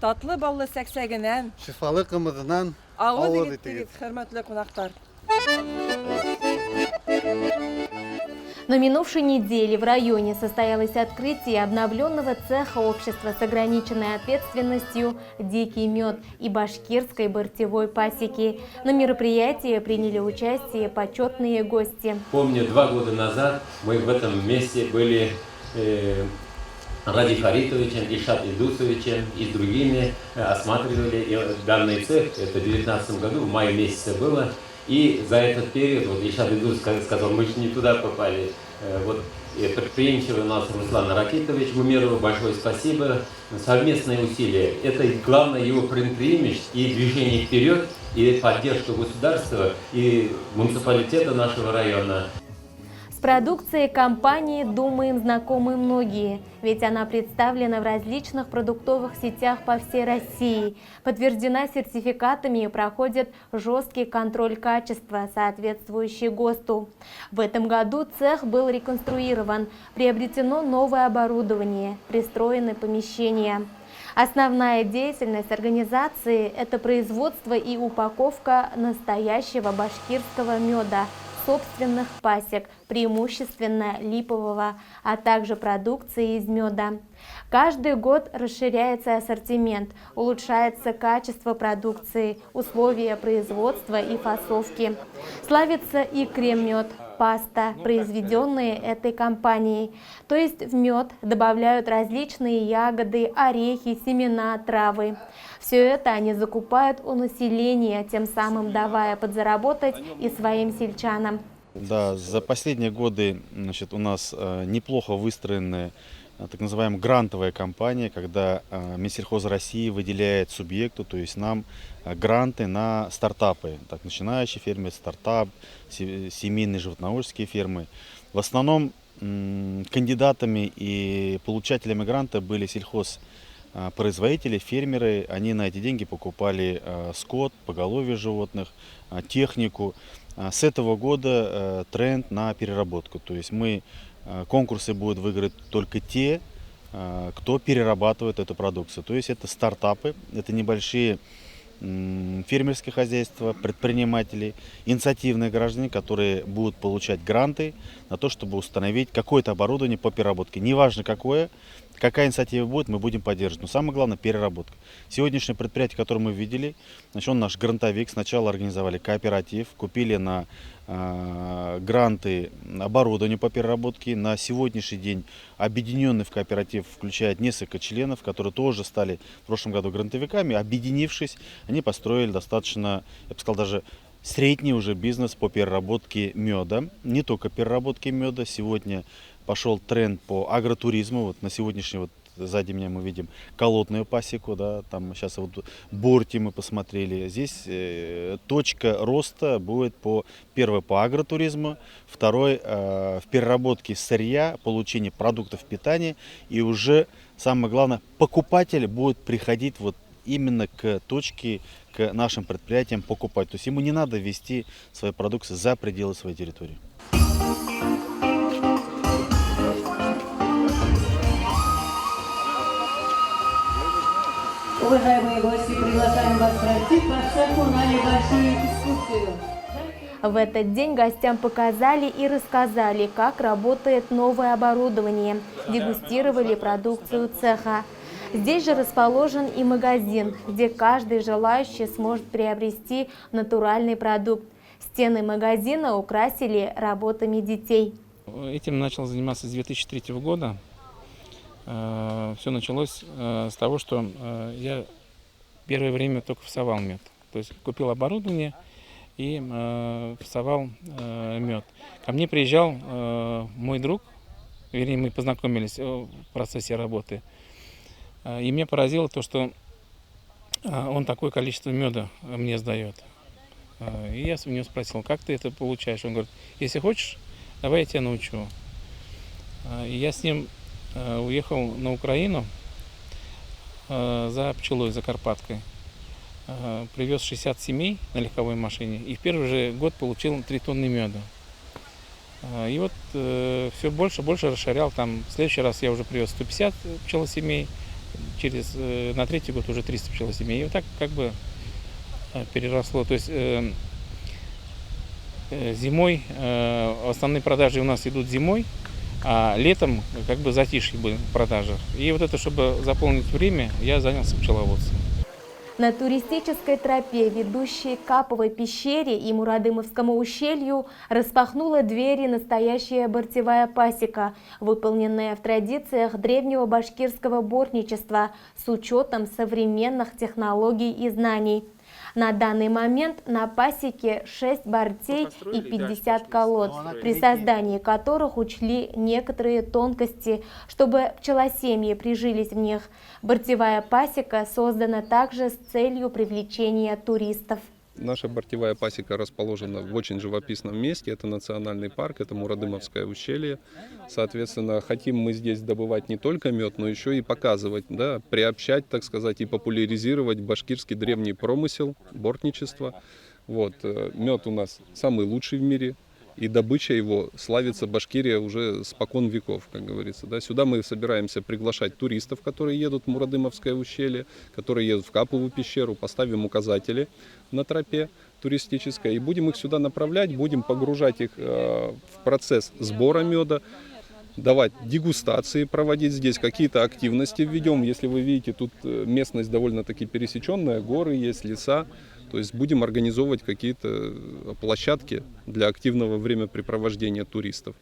Татлы баллы сәксәгенән, Шифалы кымызынан авыз авыз итегез, хөрмәтле кунактар. На минувшей неделе в районе состоялось открытие обновленного цеха общества с ограниченной ответственностью «Дикий мед» и башкирской бортевой пасеки. На мероприятии приняли участие почетные гости. Помню, 2 года назад мы в этом месте были Ради Фаритовичем, Ильшат Идусовичем и с другими осматривали данный цех. Это в 2019 году, в мае месяце было. И за этот период, вот Ильшат Идус сказал, мы же не туда попали. Вот предприимчивый у нас Руслан Ракитович Гумеров, большое спасибо. Совместные усилия. Это главное его предприимчивость и движение вперед, и поддержка государства, и муниципалитета нашего района. С продукцией компании, думаем, знакомы многие, ведь она представлена в различных продуктовых сетях по всей России, подтверждена сертификатами и проходит жесткий контроль качества, соответствующий ГОСТу. В этом году цех был реконструирован, приобретено новое оборудование, пристроены помещения. Основная деятельность организации – это производство и упаковка настоящего башкирского меда, собственных пасек, преимущественно липового, а также продукции из меда. Каждый год расширяется ассортимент, улучшается качество продукции, условия производства и фасовки. Славится и крем-мед, паста, произведенные этой компанией. То есть в мед добавляют различные ягоды, орехи, семена, травы. Все это они закупают у населения, тем самым давая подзаработать и своим сельчанам. Да, за последние годы, значит, у нас неплохо выстроены так называемая грантовая кампания, когда Минсельхоз России выделяет субъекту, то есть нам, гранты на стартапы, так начинающие фермы, стартап, семейные животноводческие фермы. В основном кандидатами и получателями гранта были сельхозпроизводители, фермеры. Они на эти деньги покупали скот, поголовье животных, технику. С этого года тренд на переработку. То есть конкурсы будут выиграть только те, кто перерабатывает эту продукцию. То есть это стартапы, это небольшие фермерские хозяйства, предприниматели, инициативные граждане, которые будут получать гранты на то, чтобы установить какое-то оборудование по переработке. Неважно какое, какая инициатива будет, мы будем поддерживать. Но самое главное — переработка. Сегодняшнее предприятие, которое мы видели, значит, он наш грантовик. Сначала организовали кооператив, купили на гранты оборудование по переработке. На сегодняшний день объединенный в кооператив включает несколько членов, которые тоже стали в прошлом году грантовиками. Объединившись, они построили достаточно, я бы сказал, даже средний уже бизнес по переработке меда. Не только переработке меда. Сегодня пошел тренд по агротуризму. Вот на сегодняшний сзади меня мы видим колотную пасеку, да, там сейчас вот Борти мы посмотрели. Здесь точка роста будет первое по агротуризму, второй в переработке сырья, получении продуктов питания, и уже самое главное, покупатель будет приходить вот именно к точке, к нашим предприятиям покупать. То есть ему не надо везти свои продукты за пределы своей территории. Уважаемые гости, приглашаем вас пройти по цеху на небольшую экскурсию. В этот день гостям показали и рассказали, как работает новое оборудование, дегустировали продукцию цеха. Здесь же расположен и магазин, где каждый желающий сможет приобрести натуральный продукт. Стены магазина украсили работами детей. Этим начал заниматься с 2003 года. Все началось с того, что я первое время только фасовал мед. То есть купил оборудование и фасовал мед. Ко мне приезжал мой друг, вернее, мы познакомились в процессе работы. И меня поразило то, что он такое количество меда мне сдает. И я у него спросил, как ты это получаешь? Он говорит, если хочешь, давай я тебя научу. И я с ним уехал на Украину за пчелой, за Карпаткой. Привез 60 семей на легковой машине и в первый же год получил 3 тонны меда. И вот все больше расширял. Там, в следующий раз я уже привез 150 пчелосемей, на третий год уже 300 пчелосемей. И вот так как бы переросло. То есть зимой, основные продажи у нас идут зимой, а летом как бы затишье было в продажах. И вот это, чтобы заполнить время, я занялся пчеловодством. На туристической тропе, ведущей к Каповой пещере и Мурадымовскому ущелью, распахнула двери настоящая бортевая пасека, выполненная в традициях древнего башкирского бортничества с учетом современных технологий и знаний. На данный момент на пасеке 6 бортей и 50 колод, при создании которых учли некоторые тонкости, чтобы пчелосемьи прижились в них. Бортевая пасека создана также с целью привлечения туристов. Наша бортевая пасека расположена в очень живописном месте. Это национальный парк, это Мурадымовское ущелье. Соответственно, хотим мы здесь добывать не только мед, но еще и показывать, да, приобщать, так сказать, и популяризировать башкирский древний промысел, бортничество. Вот. Мед у нас самый лучший в мире. И добыча его славится Башкирия уже спокон веков, как говорится. Да. Сюда мы собираемся приглашать туристов, которые едут в Мурадымовское ущелье, которые едут в Каповую пещеру, поставим указатели на тропе туристической и будем их сюда направлять, будем погружать их в процесс сбора меда, давать дегустации, проводить здесь какие-то активности введем. Если вы видите, тут местность довольно-таки пересеченная, горы есть, леса. То есть будем организовывать какие-то площадки для активного времяпрепровождения туристов.